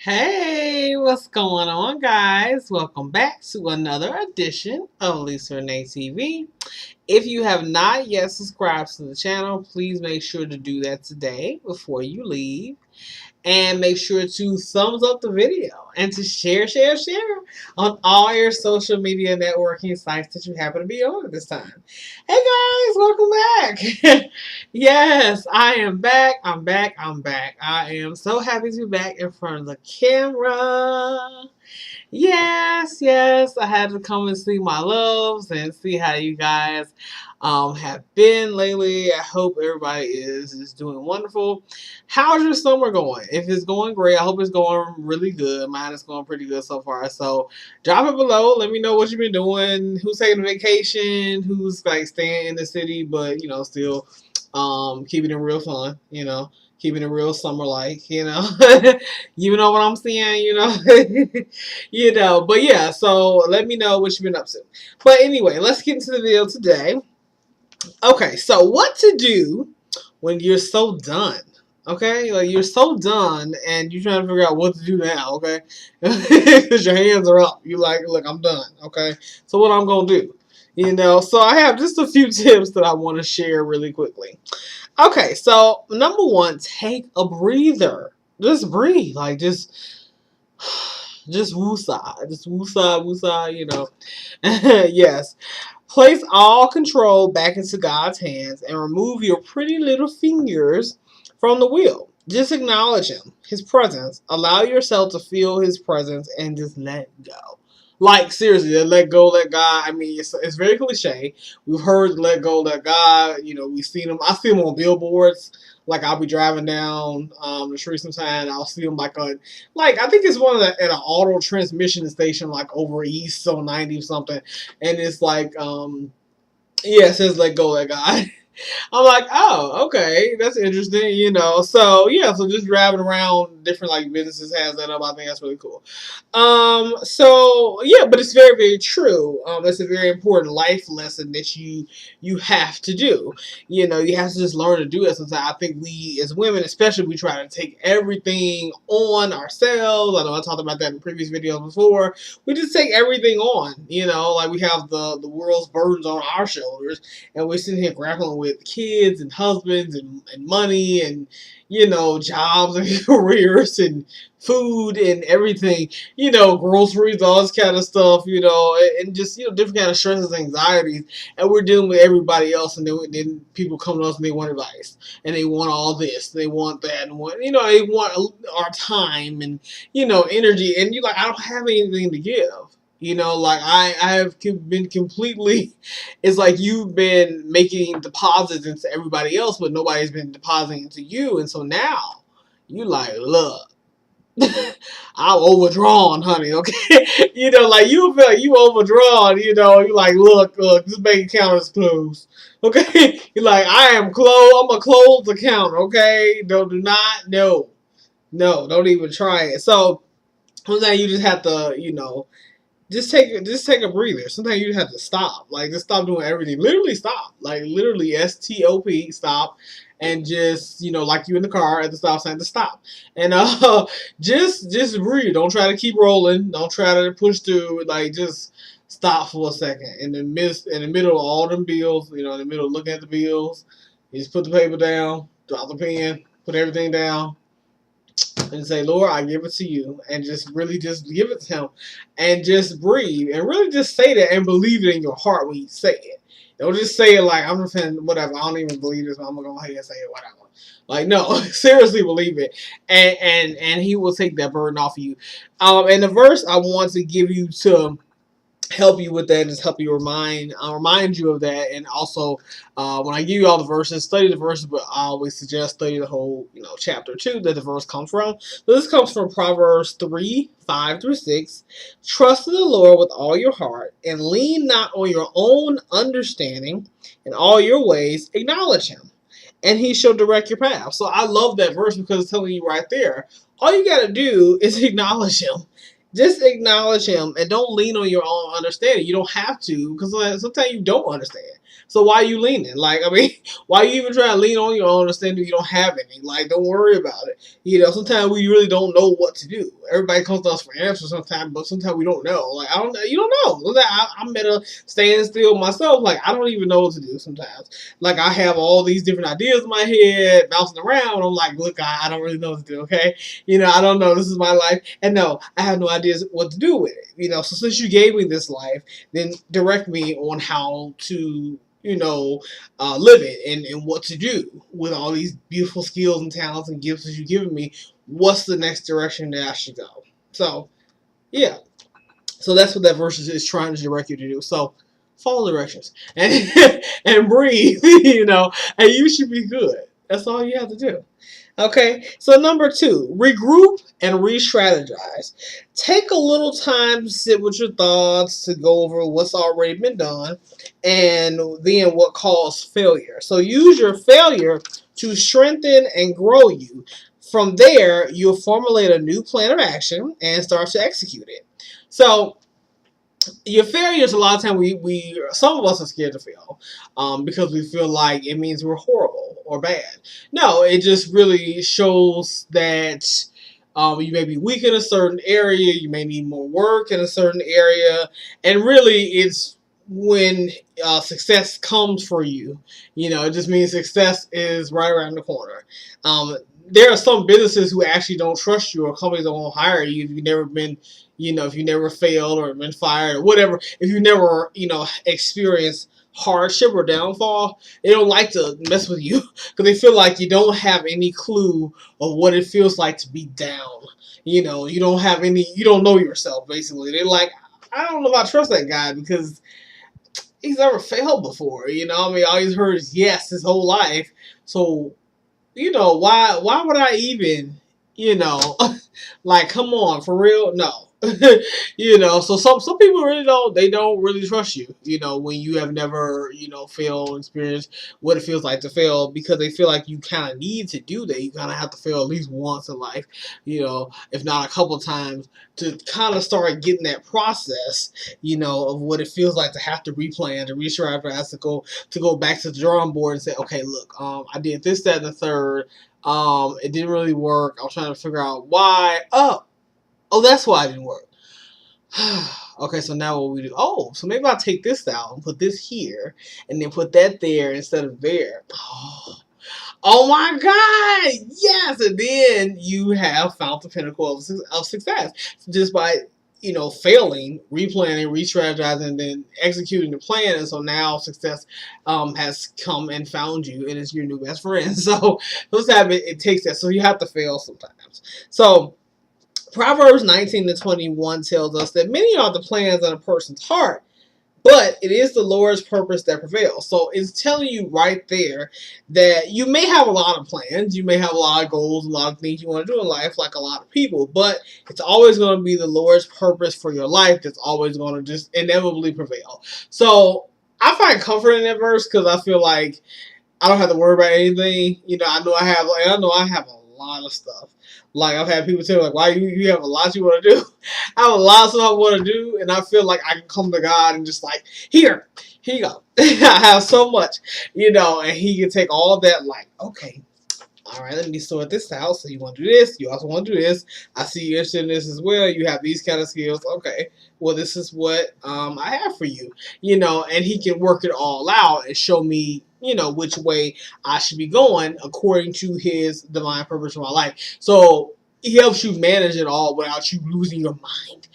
Hey, what's going on, guys? Welcome back to another edition of Lisa Renee TV. If you have not yet subscribed to the channel, please make sure to do that today before you leave. And make sure to thumbs up the video and to share on all your social media networking sites that you happen to be on at this time. Hey guys, welcome back. Yes, I am back. I'm back. I am so happy to be back in front of the camera. Yes. I had to come and see my loves and see how you guys have been lately. I hope everybody is doing wonderful. How's your summer going? If it's going great, I hope it's going really good. Mine is going pretty good so far. So drop it below. Let me know what you've been doing. Who's taking a vacation? Who's like staying in the city, but still keeping it real fun. Keeping it real summer-like, you know what I'm saying, but yeah, so let me know what you've been up to. But anyway, let's get into the video today. Okay, so what to do when you're so done, okay? Like, you're so done, and you're trying to figure out what to do now, okay? Because your hands are up. You're like, look, I'm done, okay? So what I'm going to do, so I have just a few tips that I want to share really quickly. Okay, so number one, take a breather. Just breathe. Like, just woosah. Just woosah, Yes. Place all control back into God's hands and remove your pretty little fingers from the wheel. Just acknowledge Him, His presence. Allow yourself to feel His presence and just let go. Like, seriously, let go, let God. I mean, it's very cliche. We've heard let go, let God. We've seen them. I see them on billboards. Like, I'll be driving down the street sometime, and I'll see them I think it's one at an auto transmission station, like over east on 90 something, and it's like, yeah, it says let go, let God. I'm like, oh, okay, that's interesting, So yeah, so just driving around different like businesses has that up. I think that's really cool. So yeah, but it's very, very true. It's a very important life lesson that you have to do. You have to just learn to do it. Sometimes I think we as women, especially, we try to take everything on ourselves. I know I talked about that in previous videos before. We just take everything on. Like we have the world's burdens on our shoulders, and we're sitting here grappling with kids and husbands and money and jobs and careers and food and everything, groceries, all this kind of stuff, and just different kind of stresses, anxieties, and we're dealing with everybody else, and then people come to us and they want advice, and they want all this, they want that, and they want our time and energy, and you're like, I don't have anything to give. Like I have been completely, it's like you've been making deposits into everybody else, but nobody's been depositing into you. And so now you like, look, I'm overdrawn, honey, okay? Like you feel like you overdrawn, you're like, look, this bank account is closed. Okay? You're like, I'm a closed account, okay? Do not, no, don't even try it. So sometimes you just have to, just take a breather. Sometimes you just have to stop. Like, just stop doing everything. Literally stop. Like, literally stop. Stop. And just, like you in the car at the stop sign, to stop. And just breathe. Don't try to keep rolling. Don't try to push through. Like, just stop for a second. In the middle of all them bills, in the middle of looking at the bills, you just put the paper down, drop the pen, put everything down, and say, Lord, I give it to you, and just really just give it to Him, and just breathe, and really just say that and believe it in your heart when you say it. Don't just say it like, I'm just saying, whatever, I don't even believe this, but I'm going to go ahead and say it, whatever. Like, no, seriously believe it, and He will take that burden off of you. And the verse I want to give you to help you with that, just help you remind you of that, and also when I give you all the verses, study the verses, but I always suggest study the whole chapter 2 that the verse comes from. So this comes from Proverbs 3:5-6. Trust in the Lord with all your heart and lean not on your own understanding. In all your ways acknowledge Him, and He shall direct your path. So I love that verse because it's telling you right there, all you got to do is acknowledge Him. Just acknowledge Him and don't lean on your own understanding. You don't have to, because sometimes you don't understand. So why are you leaning? Like, I mean, why are you even trying to lean on your own understanding you don't have any? Like, don't worry about it. Sometimes we really don't know what to do. Everybody comes to us for answers sometimes, but sometimes we don't know. Like, you don't know. I'm at a standstill myself. Like, I don't even know what to do sometimes. Like, I have all these different ideas in my head bouncing around. I'm like, look, I don't really know what to do, okay? I don't know. This is my life. And no, I have no idea what to do with it. So since you gave me this life, then direct me on how to live it and what to do with all these beautiful skills and talents and gifts that you've given me. What's the next direction that I should go? So, yeah. So that's what that verse is trying to direct you to do. So, follow directions and and breathe, and you should be good. That's all you have to do. Okay, so number 2, regroup and re-strategize. Take a little time to sit with your thoughts, to go over what's already been done, and then what caused failure. So use your failure to strengthen and grow you. From there, you'll formulate a new plan of action and start to execute it. So your failures, a lot of time we some of us are scared to fail because we feel like it means we're horrible or bad. No, it just really shows that you may be weak in a certain area, you may need more work in a certain area, and really it's when success comes for you. It just means success is right around the corner. There are some businesses who actually don't trust you, or companies that won't hire you if you've never been, if you never failed or been fired or whatever. If you never, experienced hardship or downfall, they don't like to mess with you because they feel like you don't have any clue of what it feels like to be down. You don't have any, you don't know yourself, basically. They're like, I don't know if I trust that guy because he's never failed before. All he's heard is yes his whole life. So, why would I even, like, come on, for real? No. So some people really don't really trust you, when you have never, failed, experienced what it feels like to fail, because they feel like you kind of need to do that. You kind of have to fail at least once in life, if not a couple times, to kind of start getting that process, of what it feels like to have to replan, to re-strategize, to go back to the drawing board and say, okay, look, I did this, that, and the third. It didn't really work. I was trying to figure out why. Oh, that's why it didn't work. Okay, so now what we do? Oh, so maybe I'll take this out and put this here, and then put that there instead of there. Oh my God! Yes, and then you have found the pinnacle of success just by failing, replanning, re-strategizing, and then executing the plan. And so now success has come and found you, and it's your new best friend. So those it takes that. So you have to fail sometimes. So Proverbs 19:21 tells us that many are the plans in a person's heart, but it is the Lord's purpose that prevails. So it's telling you right there that you may have a lot of plans, you may have a lot of goals, a lot of things you want to do in life, like a lot of people, but it's always going to be the Lord's purpose for your life that's always going to just inevitably prevail. So I find comfort in that verse because I feel like I don't have to worry about anything. I know I have a lot of stuff. Like, I've had people tell me, like, why you have a lot you want to do? I have a lot of stuff I want to do, and I feel like I can come to God and just like, here you go. I have so much, and he can take all that, like, okay, all right, let me sort this out. So you want to do this, you also want to do this. I see you're interested in this as well. You have these kind of skills. Okay, well, this is what I have for you, and he can work it all out and show me, which way I should be going according to his divine purpose for my life. So he helps you manage it all without you losing your mind,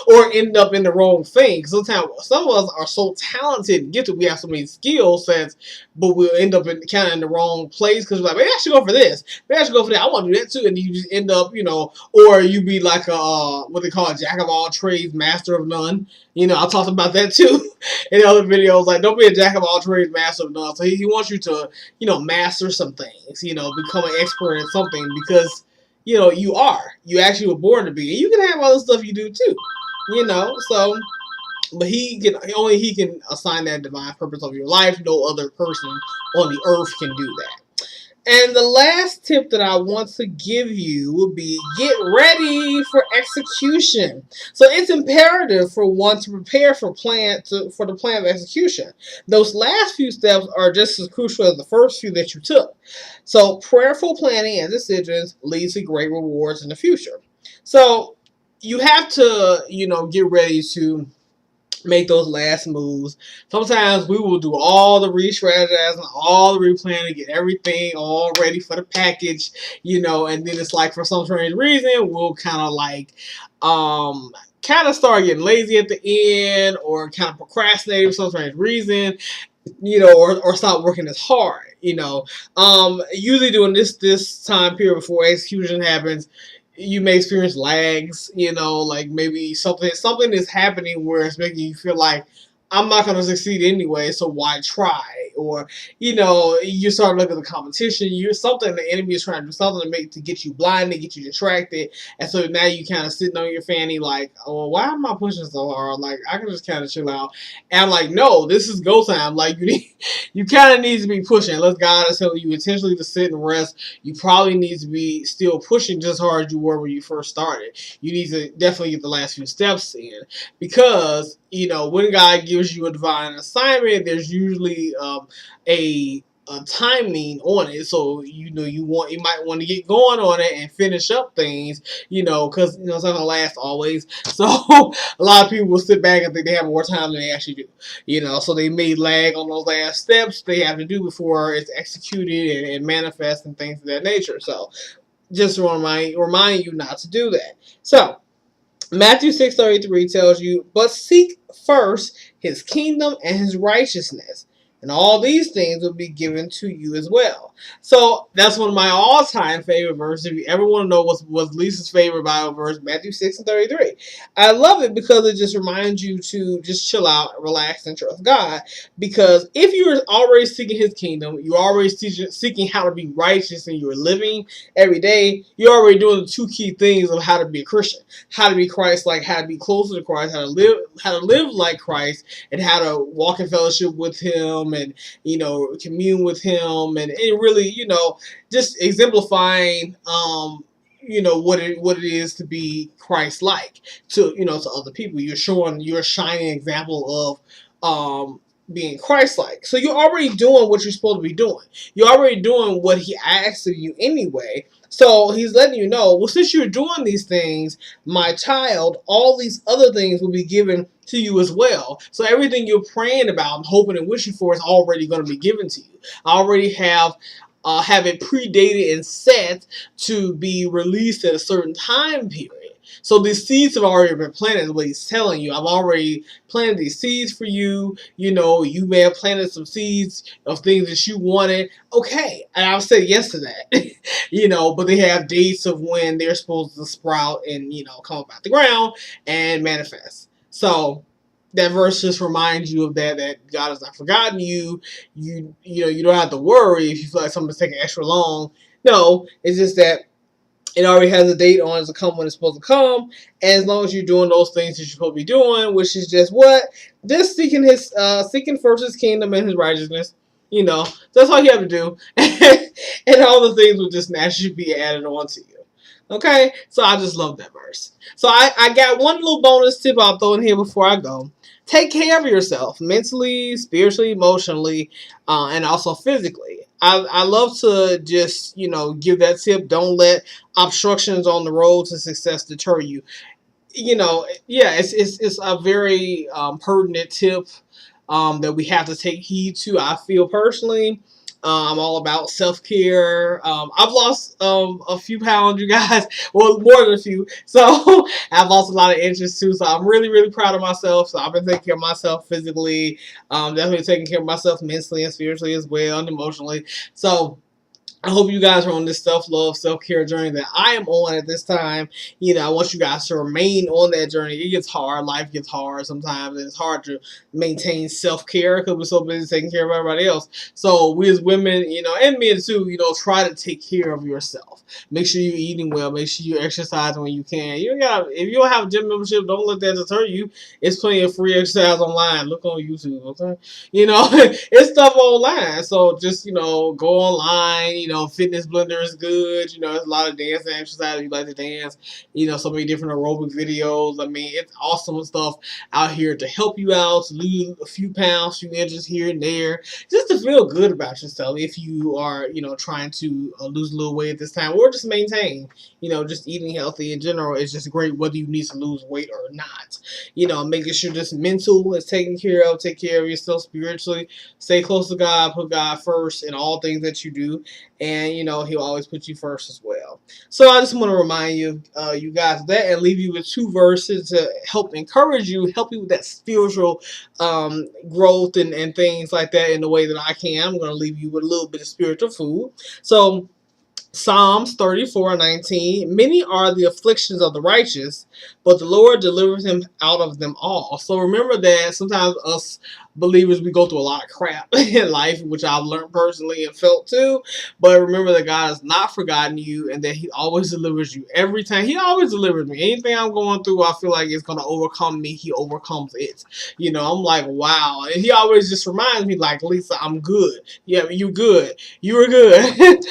or end up in the wrong thing. Sometimes some of us are so talented and gifted, we have so many skill sets, but we'll end up in the wrong place because we're like, maybe I should go for this, maybe I should go for that, I want to do that too, and you just end up, or you be like a what they call a jack of all trades, master of none. I talked about that too in other videos. Like, don't be a jack of all trades, master of none. So he wants you to, master some things, become an expert at something, because you actually were born to be, and you can have other stuff you do too, so, but only he can assign that divine purpose of your life. No other person on the earth can do that. And the last tip that I want to give you would be get ready for execution. So it's imperative for one to prepare for the plan of execution. Those last few steps are just as crucial as the first few that you took. So prayerful planning and decisions lead to great rewards in the future. So you have to, get ready to make those last moves. Sometimes we will do all the re-strategizing, all the replanning, get everything all ready for the package, and then it's like for some strange reason we'll kind of start getting lazy at the end or kind of procrastinate for some strange reason, or stop working as hard. Usually during this time period before execution happens, you may experience lags, like maybe something is happening where it's making you feel like I'm not going to succeed anyway, so why try? Or, you start looking at the competition, the enemy is trying to do something to get you blinded, get you distracted, and so now you kind of sitting on your fanny like, oh, why am I pushing so hard? Like, I can just kind of chill out. And I'm like, no, this is go time. Like, you kind of need to be pushing. Unless God is telling you intentionally to sit and rest, you probably need to be still pushing just as hard as you were when you first started. You need to definitely get the last few steps in, because when God gives you a divine assignment, there's usually a timing on it. So you might want to get going on it and finish up things, because it's not gonna last always. So a lot of people will sit back and think they have more time than they actually do. So they may lag on those last steps they have to do before it's executed and manifest and things of that nature. So just to remind you not to do that. So Matthew 6:33 tells you, but seek first his kingdom and his righteousness, and all these things will be given to you as well. So that's one of my all-time favorite verses. If you ever want to know what's Lisa's favorite Bible verse, Matthew 6:33. I love it because it just reminds you to just chill out, relax, and trust God. Because if you're already seeking his kingdom, you're already seeking how to be righteous, and you're living every day, you're already doing the two key things of how to be a Christian. How to be Christ-like, how to be closer to Christ, how to live like Christ, and how to walk in fellowship with him, and commune with him, and really just exemplifying what it is to be Christ-like to other people. You're a shining example of being Christ-like. So you're already doing what you're supposed to be doing. You're already doing what he asks of you anyway. So he's letting you know, well, since you're doing these things, my child, all these other things will be given to you as well. So everything you're praying about and hoping and wishing for is already going to be given to you. I already have it predated and set to be released at a certain time period. So these seeds have already been planted, is what he's telling you. I've already planted these seeds for you. You may have planted some seeds of things that you wanted. Okay, and I'll say yes to that. But they have dates of when they're supposed to sprout and, come up out the ground and manifest. So that verse just reminds you of that God has not forgotten you. You don't have to worry if you feel like something's taking extra long. No, it's just that it already has a date on it to come when it's supposed to come. And as long as you're doing those things that you're supposed to be doing, which is just what? Just seeking first his kingdom and his righteousness. That's all you have to do. And all the things will just naturally be added on to you. Okay? So I just love that verse. So I got one little bonus tip I'll throw in here before I go. Take care of yourself mentally, spiritually, emotionally, and also physically. I love to just, give that tip. Don't let obstructions on the road to success deter you. It's a very pertinent tip that we have to take heed to. I feel personally. I'm all about self-care. I've lost a few pounds, you guys. Well, more than a few. So I've lost a lot of inches too. So I'm really, really proud of myself. So I've been taking care of myself physically. Definitely taking care of myself mentally and spiritually as well, and emotionally. So I hope you guys are on this self-love, self-care journey that I am on at this time. I want you guys to remain on that journey. It gets hard. Life gets hard sometimes, and it's hard to maintain self-care because we're so busy taking care of everybody else. So we as women, and men too, try to take care of yourself. Make sure you're eating well. Make sure you're exercising when you can. If you don't have a gym membership, don't let that deter you. It's plenty of free exercise online. Look on YouTube, okay? It's stuff online. So just, go online, fitness blender is good. There's a lot of dancing exercises. You like to dance. So many different aerobic videos. I mean, it's awesome stuff out here to help you out, to lose a few pounds, a few inches here and there, just to feel good about yourself if you are, trying to lose a little weight at this time, or just maintain. Just eating healthy in general is just great, whether you need to lose weight or not. Making sure this mental is taken care of, take care of yourself spiritually, stay close to God, put God first in all things that you do, and He'll always put you first as well. So I just want to remind you, you guys, of that, and leave you with 2 verses to help encourage you, help you with that spiritual growth and things like that in the way that I can. I'm going to leave you with a little bit of spiritual food. So Psalms 34:19. Many are the afflictions of the righteous, but the Lord delivers him out of them all. So remember that sometimes us believers, we go through a lot of crap in life, which I've learned personally and felt too. But remember that God has not forgotten you, and that He always delivers you every time. He always delivers me. Anything I'm going through, I feel like it's going to overcome me. He overcomes it. I'm like, wow. And He always just reminds me, like, Lisa, I'm good. Yeah, you good. You were good.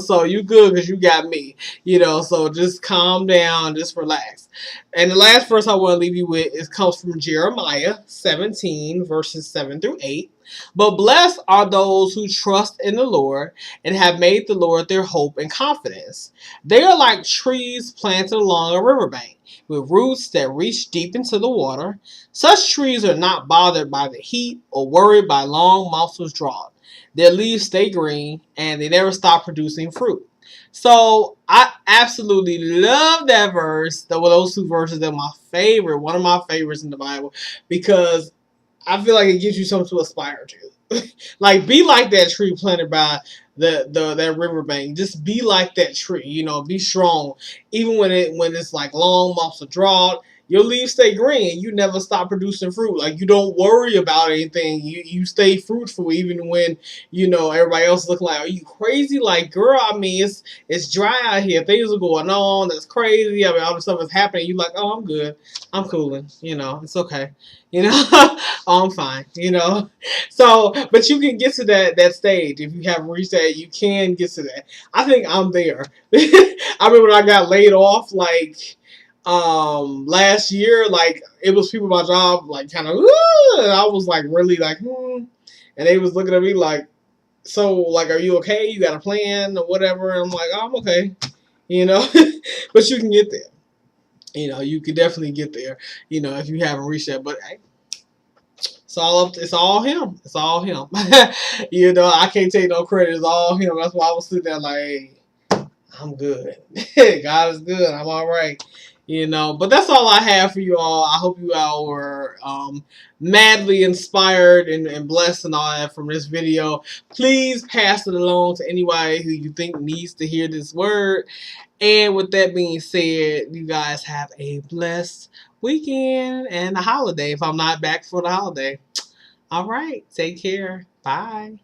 So you good because you got me. So just calm down, just relax. And the last verse I want to leave you with comes from Jeremiah 17, verses 7 through 8. But blessed are those who trust in the Lord and have made the Lord their hope and confidence. They are like trees planted along a riverbank, with roots that reach deep into the water. Such trees are not bothered by the heat or worried by long months of drought. Their leaves stay green and they never stop producing fruit. So I absolutely love that verse. Those 2 verses are my favorite, one of my favorites in the Bible, because I feel like it gives you something to aspire to. Like, be like that tree planted by that riverbank. Just be like that tree. Be strong. Even when it's like long months of drought, your leaves stay green. You never stop producing fruit. Like, you don't worry about anything. You stay fruitful even when everybody else is looking like, are you crazy? Like, girl, I mean, it's dry out here. Things are going on. That's crazy. I mean, all this stuff is happening. You like, oh, I'm good. I'm cooling. It's okay. Oh, I'm fine. So, but you can get to that stage. If you haven't reached that, you can get to that. I think I'm there. I remember when I got laid off, like, last year, like, it was people at my job, like, kind of, and I was like, really, like, and they was looking at me like, so, like, are you okay? You got a plan or whatever? And I'm like, oh, I'm okay. But you can get there. You can definitely get there, if you haven't reached that. But hey, it's all him. It's all him. I can't take no credit. It's all him. That's why I was sitting there like, hey, I'm good. God is good. I'm all right. But that's all I have for you all. I hope you all were madly inspired and blessed and all that from this video. Please pass it along to anybody who you think needs to hear this word. And with that being said, you guys have a blessed weekend and a holiday if I'm not back for the holiday. All right. Take care. Bye.